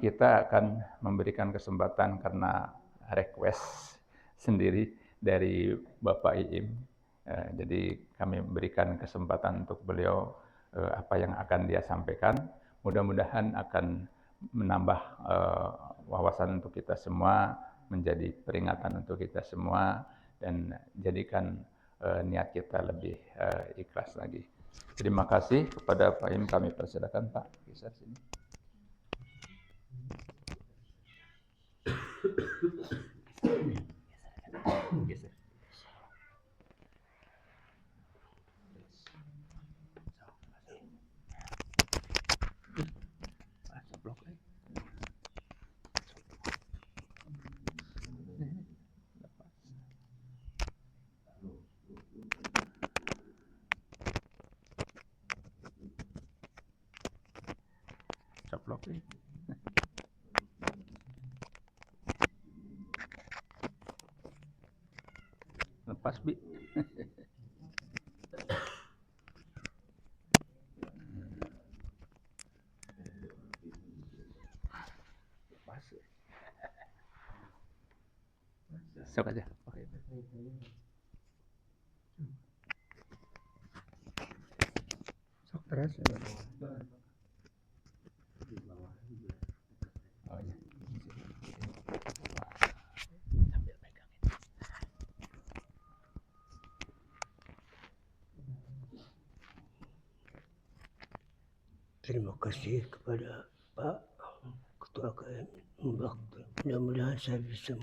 kita akan memberikan kesempatan karena request sendiri dari Bapak Iim. Jadi kami berikan kesempatan untuk beliau apa yang akan dia sampaikan. Mudah-mudahan akan menambah wawasan untuk kita semua, menjadi peringatan untuk kita semua, dan jadikan niat kita lebih ikhlas lagi. Terima kasih kepada Pak Im, kami persilakan Pak. Geser sini. Geser. Caplok. Lepas Bi. Lepas. Sok aja. Oke. Sok terus. Oh iya. Sambil pegangin. Terima kasih kepada Pak Ketua KM. Mudah-mudahan saya bisa.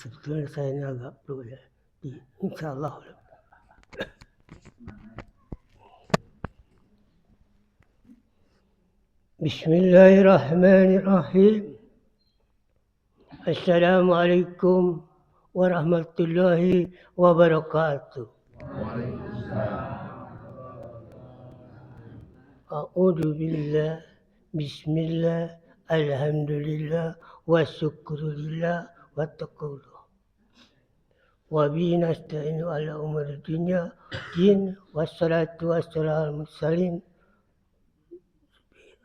Sebetulnya saya ini agak perlu ya. InsyaAllah. Bismillahirrahmanirrahim. Assalamualaikum warahmatullahi wabarakatuh. A'udzu billah, bismillah, alhamdulillah, wa syukrulillah, wa taqullah. Wa bihi nasta'inu ala umuri dunya din, wassalatu wassalamu salim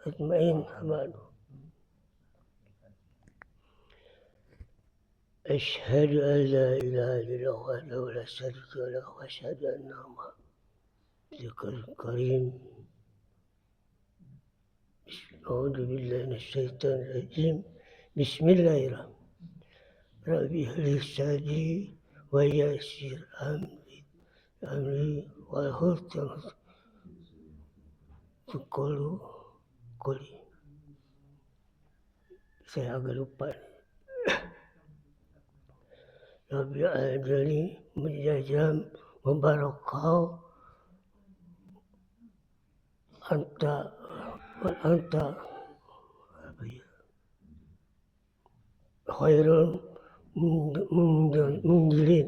ajma'in amanu. Asyhadu an la ilaha illallah wa la syarika lahu wa asyhadu anna Muhammadan karim. A'udzu billahi minasyaitonir rajim. Bismillahirrahmanirrahim. Rabbi hlih sadri wa yassir amri wa husnul quli. Saya agak lupa. Rabbi adani mujajam mubarakau anta khairul munzilin.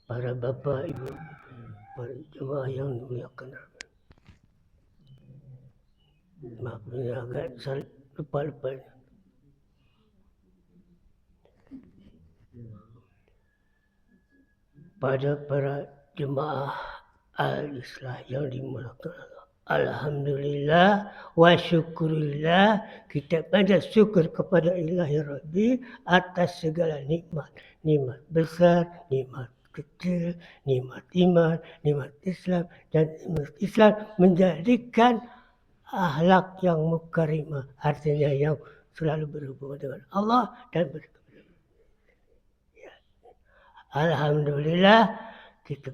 Para bapak ibu, para jemaah yang dimuliakan, maaf ini agak lupa. Pada para jemaah al-Islah yang dimuliakan Allah, alhamdulillah wa syukurillah, kita pada syukur kepada Ilahi Rabbi atas segala nikmat besar, nikmat kecil, nikmat iman, nikmat Islam, dan nikmat Islam menjadikan akhlak yang mukarimah, artinya yang selalu berhubungan dengan Allah dan alhamdulillah kita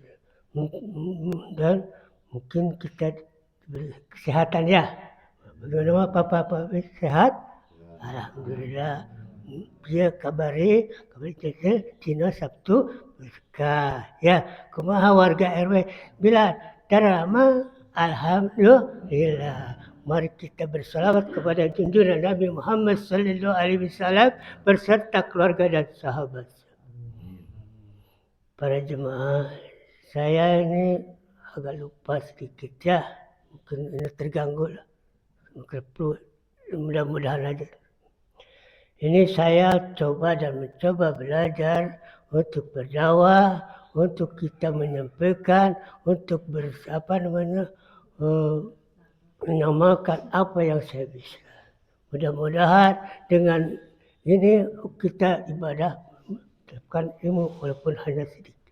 dan mungkin kita diberi kesehatan ya. Bagaimana Papa sehat? Alhamdulillah. Dia kabari Cina Sabtu berkah ya. Kumaha warga RW bila terama alhamdulillah. Mari kita bersalawat kepada junjungan Nabi Muhammad sallallahu alaihi wasallam beserta keluarga dan sahabat. Para jemaah, saya ini agak lupa sedikit ya, mungkin ini terganggu lah, mudah-mudahan aja. Ini saya mencoba belajar untuk berdakwah, untuk kita menyampaikan, untuk mengamalkan apa yang saya bisa. Mudah-mudahan dengan ini kita ibadah mendapatkan ilmu walaupun hanya sedikit.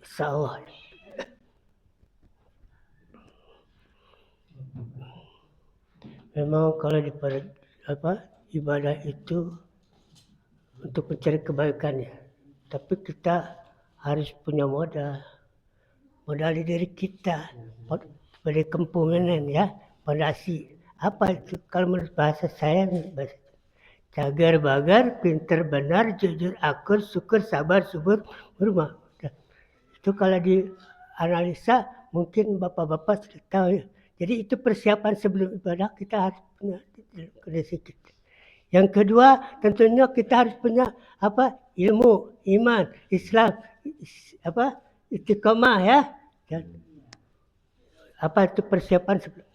Insyaallah. Memang kalau ibadah itu untuk mencari kebaikannya. Tapi kita harus punya modal di diri kita. Pada kempungan ya, pondasi. Apa itu? Kalau menurut bahasa saya, cagar bagar, pinter benar, jujur akur, syukur, sabar, subur, berumah. Itu kalau dianalisa mungkin bapak-bapak sudah tahu ya. Jadi itu persiapan sebelum ibadah kita harus punya kondisi kita. Yang kedua tentunya kita harus punya ilmu, iman, Islam, istiqomah ya. Dan itu persiapan sebelum.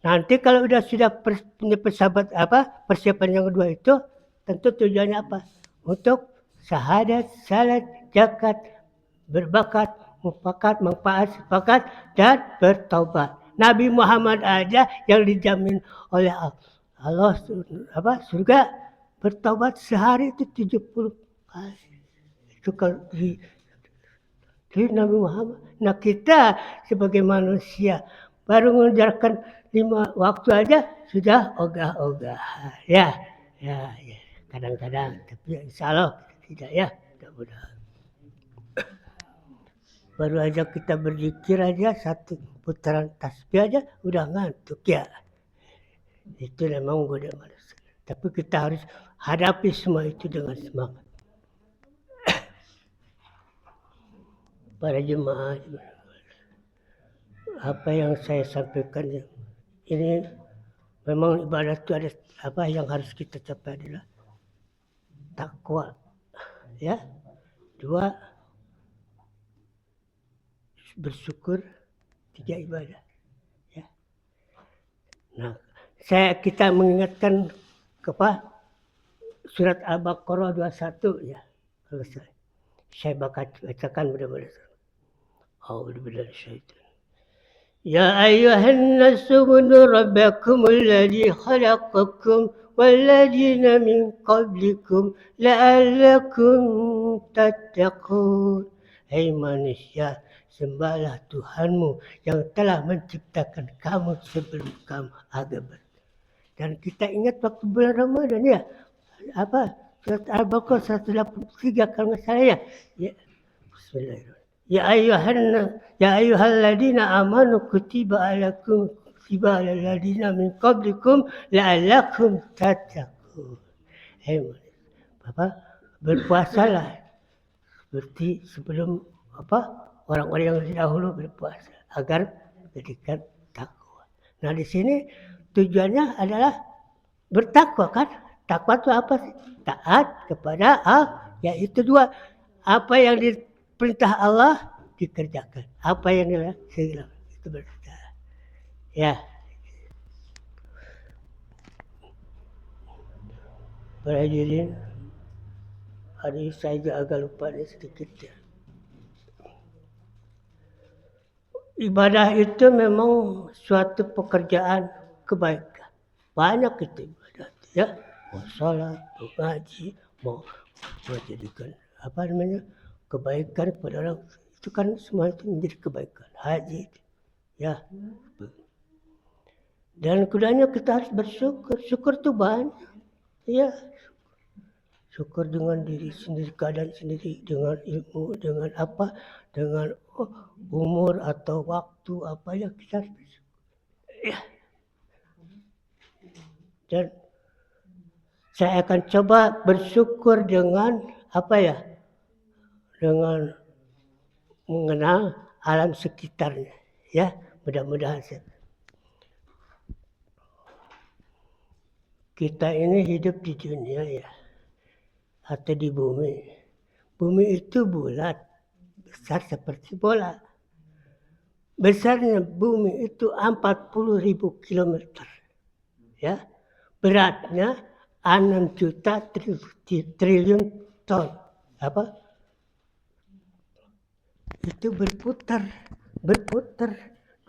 Nanti kalau sudah punya persiapan yang kedua itu tentu tujuannya apa? Untuk syahadat, salat, zakat, berbakat, mufakat, manfaat, sepakat, dan bertaubat. Nabi Muhammad aja yang dijamin oleh Allah surga bertaubat sehari itu 70 kali. Itu kalau di Nabi Muhammad. Nah kita sebagai manusia baru mengerjakan 5 waktu aja sudah ogah-ogahan. Ya. Kadang-kadang, tapi insya Allah tidak ya. Mudah-mudahan. Baru aja kita berzikir aja 1 putaran tasbih aja udah ngantuk ya. Itu memang goda manusia. Tapi kita harus hadapi semua itu dengan semangat. Para jemaah, apa yang saya sampaikan ini memang ibadah itu ada yang harus kita capai adalah takwa, ya. 2 bersyukur, 3 ibadah, ya. Nah, kita mengingatkan surat Al-Baqarah 21 ya. Kalau saya bacakan mudah-mudahan. A'udzubillahi minasyaitonir. Ya ayyuhan nasu budu rabbakum alladzi khalaqakum walladzina min qablikum la'allakum tattaqun. Hai manusia, sembahlah Tuhanmu yang telah menciptakan kamu sebelum kamu agar dan kita ingat waktu bulan Ramadan ya. Surat Al-Baqarah 183 kalau nggak salah ya. Bismillahirrahmanirrahim. Ya ayyuhalladzina amanu kutiba alaikum alal ladzina min qablikum la'allakum tattaqun. Berpuasalah seperti sebelum orang-orang yang dahulu berpuasa agar menjadikan takwa. Nah di sini tujuannya adalah bertakwa kan? Takwa itu apa sih? Taat kepada Allah, yaitu 2. Apa yang diperintah Allah dikerjakan. Apa yang dilarang itu berita. Ya. Para hadirin, hari saya agak lupa sedikit ya. Ibadah itu memang suatu pekerjaan kebaikan. Banyak itu ibadah ya. Mau sholat, mau ngaji, mau menjadikan kebaikan kepada orang. Itu kan semua itu menjadi kebaikan. Haji ya. Dan keduanya kita harus bersyukur. Syukur itu banyak. Ya. Syukur dengan diri sendiri, keadaan sendiri, dengan ilmu, dengan dengan umur atau waktu yang kita harus bersyukur. Ya. Dan saya akan coba bersyukur dengan dengan mengenal alam sekitarnya. Ya, mudah-mudahan kita ini hidup di dunia ya, atau di bumi. Bumi itu bulat, besar seperti bola. Besarnya bumi itu 40.000 kilometer. Ya, beratnya 6 juta triliun ton. Itu berputar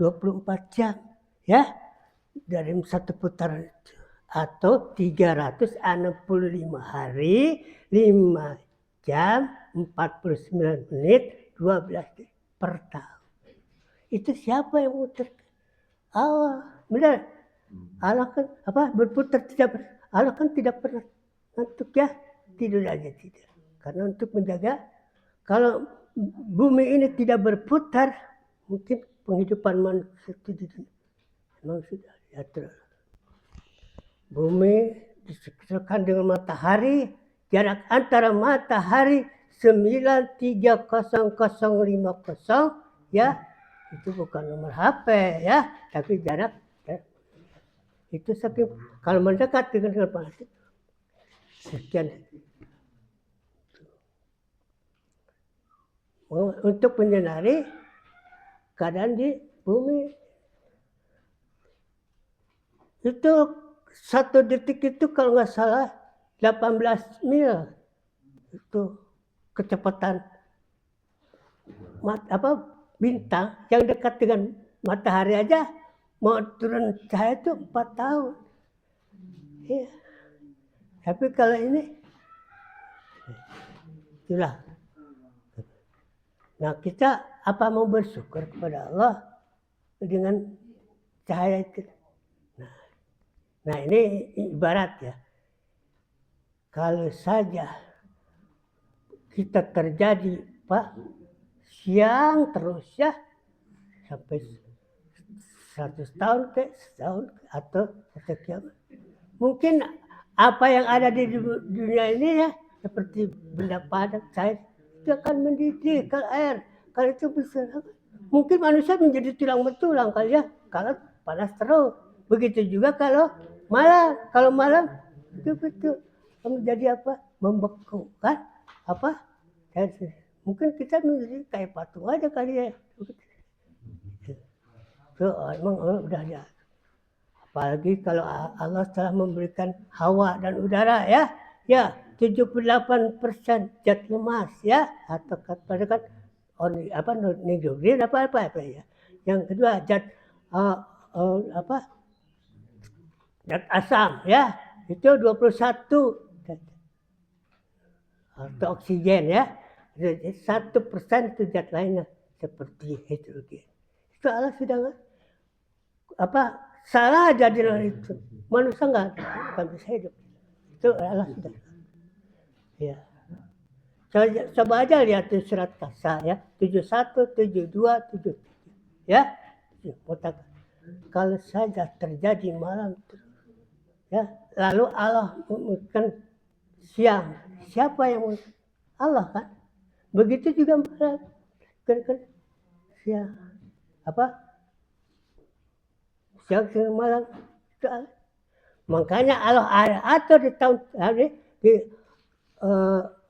24 jam ya dari satu putaran itu, atau 365 hari 5 jam 49 menit 12 detik per tahun. Itu siapa yang muter? Allah. Benar. Allah kan berputar Allah kan tidak pernah ngantuk ya, tidur aja tidak. Karena untuk menjaga, kalau bumi ini tidak berputar, mungkin penghidupan manusia itu memang sudah diatur. Bumi disekitarkan dengan matahari, jarak antara matahari 930,050 ya, itu bukan nomor HP ya, tapi jarak ya. Itu saking kalau mendekat dengan planet sekian. Untuk menyinari keadaan di bumi. Itu 1 detik itu kalau nggak salah 18 mil. Itu kecepatan bintang yang dekat dengan matahari aja mau turun cahaya itu 4 tahun. Ya. Tapi kalau ini, itulah. Nah kita mau bersyukur kepada Allah dengan cahaya itu. Nah ini ibarat ya. Kalau saja kita terjadi siang terus ya sampai 100 tahun setahun atau sekian. Mungkin apa yang ada di dunia ini ya seperti benda padat, cair itu akan mendidih kalau air. Kalau itu bisa mungkin manusia menjadi tulang betulang kali ya kalau panas terus. Begitu juga kalau malam itu betul menjadi membeku kan mungkin kita menjadi kayak patung aja kali ya. Itu emang udah ya. Apalagi kalau Allah telah memberikan hawa dan udara ya 78% zat lemas ya, atau katakan nitrogen apa ya. Yang kedua zat zat asam ya, itu 21 atau oksigen ya. 1% itu zat lainnya seperti hidrogen. Itu Allah sudah salah jadilah itu. Manusia nggak bisa hidup. Itu Allah sudah. Ya. Coba aja lihat di surat Kasa ya, 71, 72, 73. Ya. Kalau saja terjadi malam ya, lalu Allah memutuskan siang. Siapa yang Allah kan? Begitu juga siang siang malam itu Allah. Makanya Allah ada atur di tahun di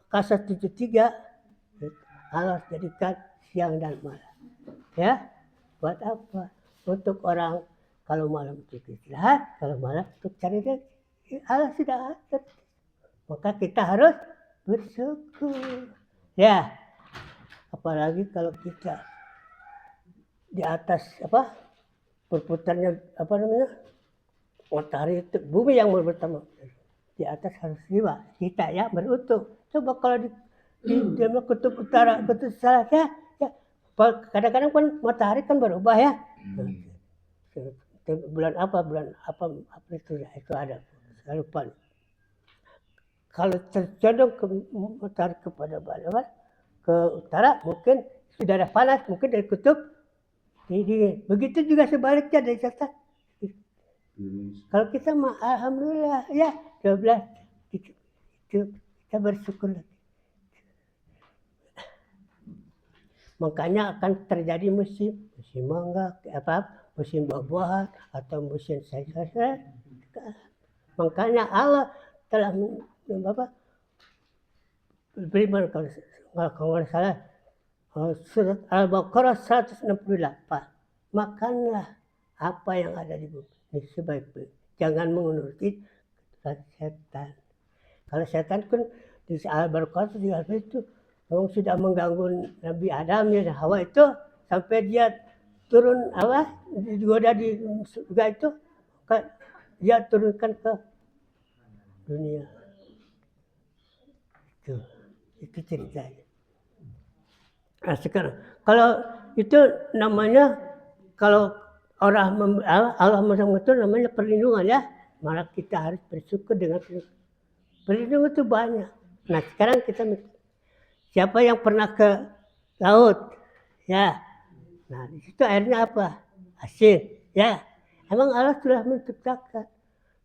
Kasa 73 Allah jadikan siang dan malam. Ya, buat apa? Untuk orang kalau malam untuk istirahat, kalau malam untuk cari rezeki. Allah sudah atur. Maka kita harus bersyukur. Ya, apalagi kalau kita di atas berputarnya matahari itu bumi yang berpertama di atas harus jiwa kita ya berutuh. Coba kalau di kutub utara, kutub selatan ya kadang-kadang kan matahari kan berubah ya. Bulan apa itu ada saya lupa. Kalau tercondong ke matahari kepada barat ke utara mungkin sudah ada panas, mungkin dari kutub dingin. Begitu juga sebaliknya dari selatan. Kalau kita alhamdulillah ya 12 itu kita bersyukur lagi. Makanya akan terjadi musim mangga, musim buah-buahan atau musim sayur-sayuran. Makanya Allah telah beriman kalau salah surat Al-Baqarah 168. Makanlah apa yang ada di bumi. Ini sebaik-baik. Jangan menuruti setan. Kalau setan kan di Al-Baqarah itu sudah mengganggu Nabi Adam dan Hawa itu sampai dia turun apa digoda di surga itu dia turunkan ke dunia. Itu ceritanya. Nah sekarang kalau itu namanya kalau Allah mengatur namanya perlindungan ya, maka kita harus bersyukur dengan perlindungan itu banyak. Nah sekarang kita siapa yang pernah ke laut ya, nah di situ airnya apa? Asin ya. Emang Allah sudah menciptakan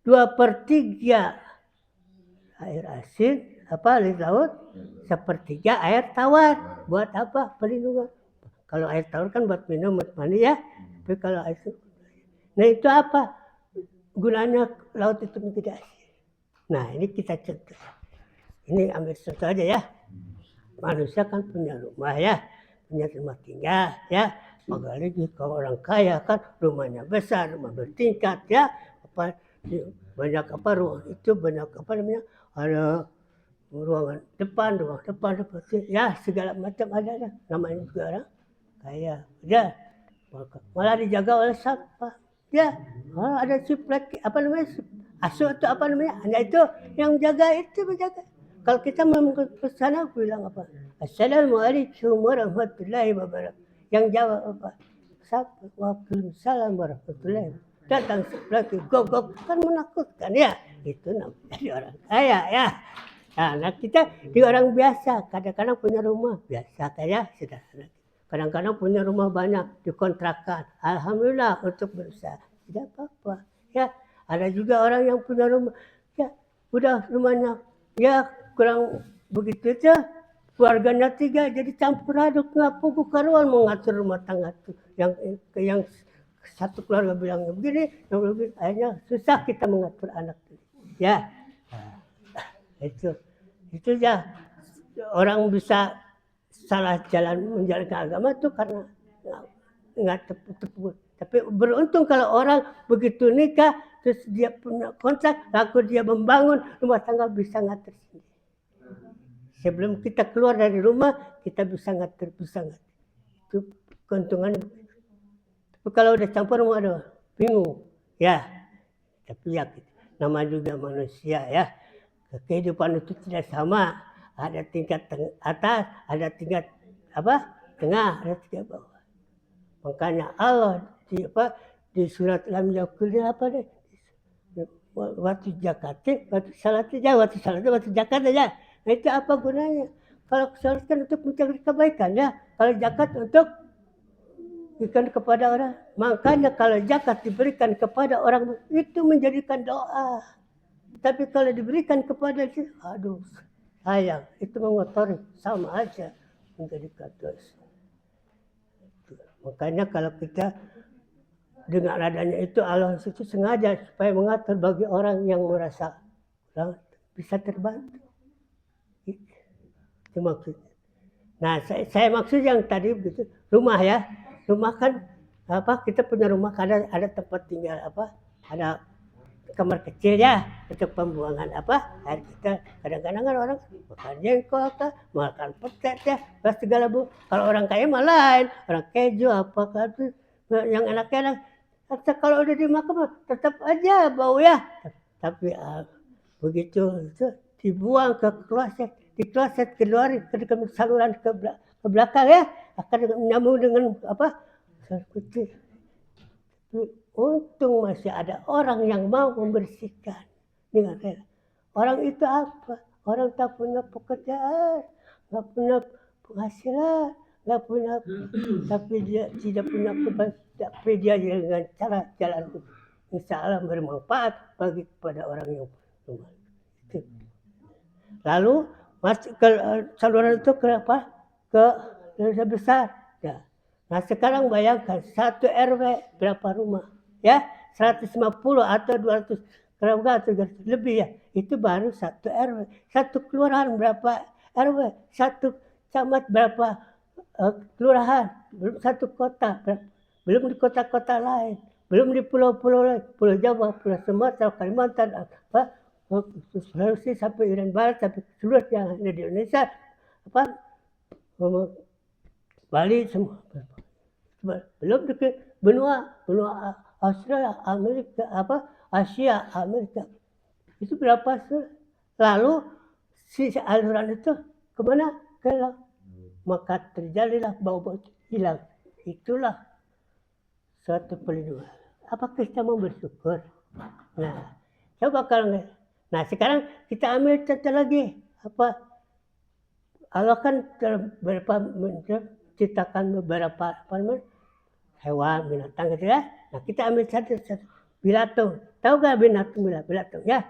2/3 air asin apa di laut, 1/3 air tawar. Buat apa? Perlindungan. Kalau air tawar kan buat minum, buat mandi ya. Tapi kalau air nah itu apa? Gunanya laut itu menjadi asin. Nah ini kita contoh. Ini ambil contoh aja ya. Manusia kan punya rumah ya, punya rumah tinggal ya. Apalagi kalau orang kaya kan rumahnya besar, rumah bertingkat ya. Apa banyak apa ruang itu banyak apa namanya ada ruangan depan ya segala macam ada namanya juga orang kaya ya malah dijaga oleh siapa ya ada ciplek apa namanya asuh atau apa namanya hanya itu yang menjaga kalau kita mau ke sana bilang apa assalamualaikum warahmatullahi wabarakatuh yang jawab apa waalaikumsalam warahmatullahi wabarakatuh datang lagi gogok kan menakutkan ya itu namanya orang kaya ya. Nah kita di orang biasa kadang-kadang punya rumah biasa kayak sederhana kadang-kadang punya rumah banyak dikontrakan alhamdulillah untuk berusaha tidak apa-apa ya ada juga orang yang punya rumah ya udah rumahnya ya kurang begitu aja keluarganya 3 jadi campur aduk ngapu karuan mengatur rumah tangga tuh yang satu keluarga bilangnya begini, yang begini, akhirnya susah kita mengatur anak ya. Itu ya orang bisa salah jalan menjalankan agama itu karena nggak tepat. Tapi beruntung kalau orang begitu nikah terus dia punya kontrak, lalu dia membangun rumah tangga bisa ngatur sendiri. Sebelum kita keluar dari rumah kita bisa ngatur. Itu keuntungannya. Tapi kalau udah campur aduh bingung ya. Tapi ya nama juga manusia ya. Kehidupan itu tidak sama. Ada tingkat atas, ada tingkat tengah, ada tingkat bawah. Makanya Allah di surat Lam Yakulnya apa deh? Waktu Jakarta, waktu Jakarta ya. Nah itu apa gunanya? Kalau salat kan untuk mencari kebaikan ya. Kalau zakat untuk diberikan kepada orang. Makanya kalau zakat diberikan kepada orang itu menjadikan doa. Tapi kalau diberikan kepada dia, aduh sayang, itu mengotori sama aja menjadikan dosa. Makanya kalau kita dengan adanya itu Allah itu sengaja supaya mengatur bagi orang yang merasa bisa terbantu. Itu maksudnya. Nah saya maksud yang tadi begitu rumah ya. Rumah kan kita punya rumah kadang ada tempat tinggal ada kamar kecil ya untuk pembuangan air kita kadang-kadang kan orang makan jengkol makan petet ya segala kalau orang kaya mah lain orang keju yang enak-enak kalau udah dimakan tetap aja bau ya tapi begitu itu dibuang ke kloset keluar ke saluran ke belakang ya akan menyambung dengan kecil. Untung masih ada orang yang mau membersihkan dengan rela. Orang itu apa? Orang tak punya pekerjaan, nggak punya penghasilan, nggak punya, tapi dia tidak punya tapi dia dengan cara jalan insya Allah bermanfaat bagi kepada orang yang rumah. Lalu masuk ke saluran itu kenapa? Ke desa besar. Ya. Nah sekarang bayangkan 1 RW berapa rumah? Ya 150 atau 200 atau lebih ya itu baru 1 RW 1 kelurahan berapa RW 1 camat berapa kelurahan belum 1 kota belum di kota-kota lain belum di pulau-pulau lain Pulau Jawa Pulau Sumatera Kalimantan Sulawesi sampai Irian Barat sampai seluruh yang ada di Indonesia Bali semua belum ke benua Australia, Amerika, Asia, Amerika. Itu berapa lalu si aliran itu kemana? Ke laut. Maka terjadilah bau-bau hilang. Itulah suatu pelindungan. Apakah kita mau bersyukur? Nah, coba kalau nah sekarang kita ambil contoh lagi Allah kan menciptakan beberapa hewan, binatang gitu ya. Nah kita ambil satu bilatung. Tahu gak binatang bilatung? Ya,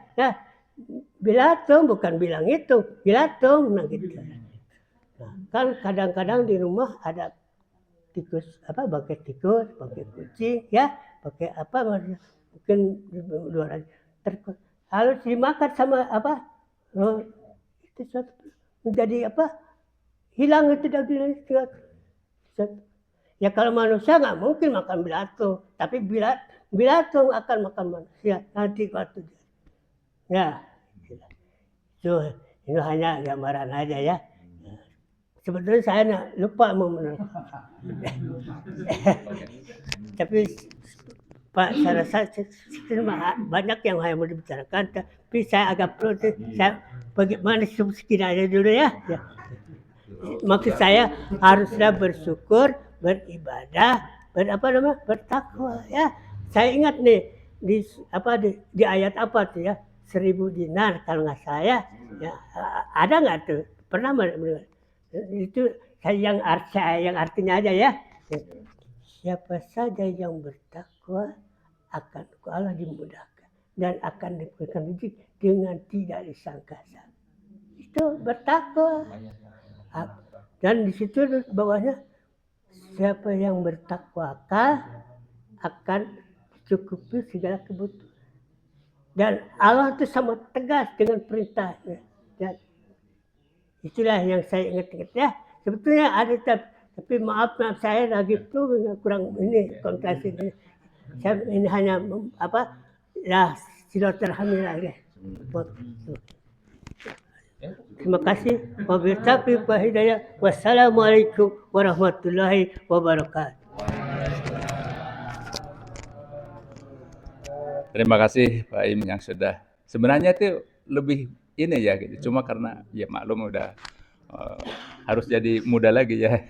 bilatung bukan bilang itu, bilatung. Nah gitu. Nah, kan kadang-kadang di rumah ada tikus, pakai tikus, pakai kucing, ya, pakai mungkin luar harus dimakan sama itu menjadi hilang itu dagingnya. Ya kalau manusia nggak mungkin makan bilatung, tapi bilatung akan makan manusia nanti waktu ya. Itu hanya gambaran aja ya. Sebetulnya saya lupa mau menerangkan. Tapi Pak, saya rasa banyak yang saya mau dibicarakan, tapi saya agak perlu saya bagaimana sekiranya dulu ya. Maksud saya haruslah bersyukur, beribadah, bertakwa ya. Saya ingat nih di ayat apa tuh ya, 1000 dinar kalau nggak saya ya, ada nggak tuh pernah mendengar itu yang artinya aja ya. Siapa saja yang bertakwa akan Allah dimudahkan dan akan diberikan rezeki dengan tidak disangka-sangka. Itu bertakwa. Dan di situ bawahnya siapa yang bertakwa akan cukupi segala kebutuhan. Dan Allah itu sangat tegas dengan perintahnya. Dan itulah yang saya ingat-ingat ya. Sebetulnya ada tapi maaf saya lagi kurang ini konsentrasi ini. Saya ini hanya silaturahmi lagi. Terima kasih. Wabillahi taufiq wal hidayah. Wassalamualaikum warahmatullahi wabarakatuh. Terima kasih Pak Im yang sudah sebenarnya itu lebih ini ya gitu. Cuma karena ya maklum udah harus jadi muda lagi ya.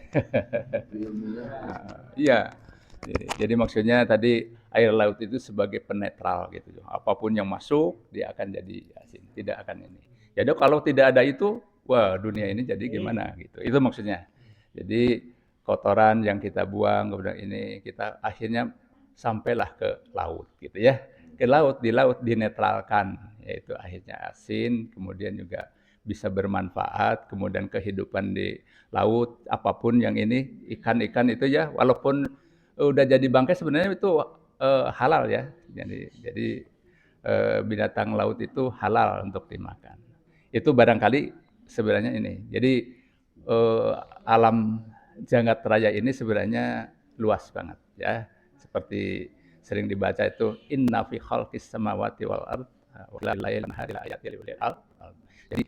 Iya. Jadi maksudnya tadi air laut itu sebagai penetral gitu. Apapun yang masuk dia akan jadi asin, tidak akan ini. Jadi kalau tidak ada itu, wah dunia ini jadi gimana gitu. Itu maksudnya. Jadi kotoran yang kita buang kemudian ini kita akhirnya sampailah ke laut gitu ya. Ke laut, di laut dinetralkan, yaitu akhirnya asin, kemudian juga bisa bermanfaat, kemudian kehidupan di laut, apapun yang ini, ikan-ikan itu ya, walaupun udah jadi bangkai sebenarnya itu halal ya. Jadi binatang laut itu halal untuk dimakan. Itu barangkali sebenarnya ini. Jadi alam jagat raya ini sebenarnya luas banget ya. Seperti sering dibaca itu inna fi khalqis samawati wal ard wa lailin hari ayatil lil albab. Jadi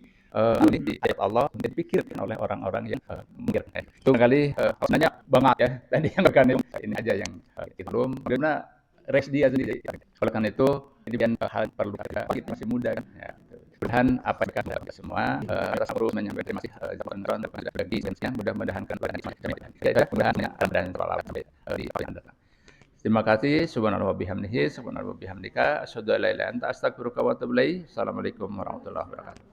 ini di ayat Allah dipikirkan oleh orang-orang yang memikirkan. Itu kali sebenarnya banget ya. Tadi yang berkan ini aja yang kita belum bagaimana rest dia sendiri. Oleh karena itu ini hal perlu kita masih muda kan ya. Mudah-mudahan apa yang kita semua rasa perlu menyampaikan masih zaman bagi yang mudah-mudahan kan mudah-mudahan ada di yang datang. Terima kasih. Subhanallah wa bihamdihi, subhanallah wa bihamdika, asyhadu an la ilaha illa anta, astaghfiruka wa atubu ilaik. Assalamualaikum warahmatullahi wabarakatuh.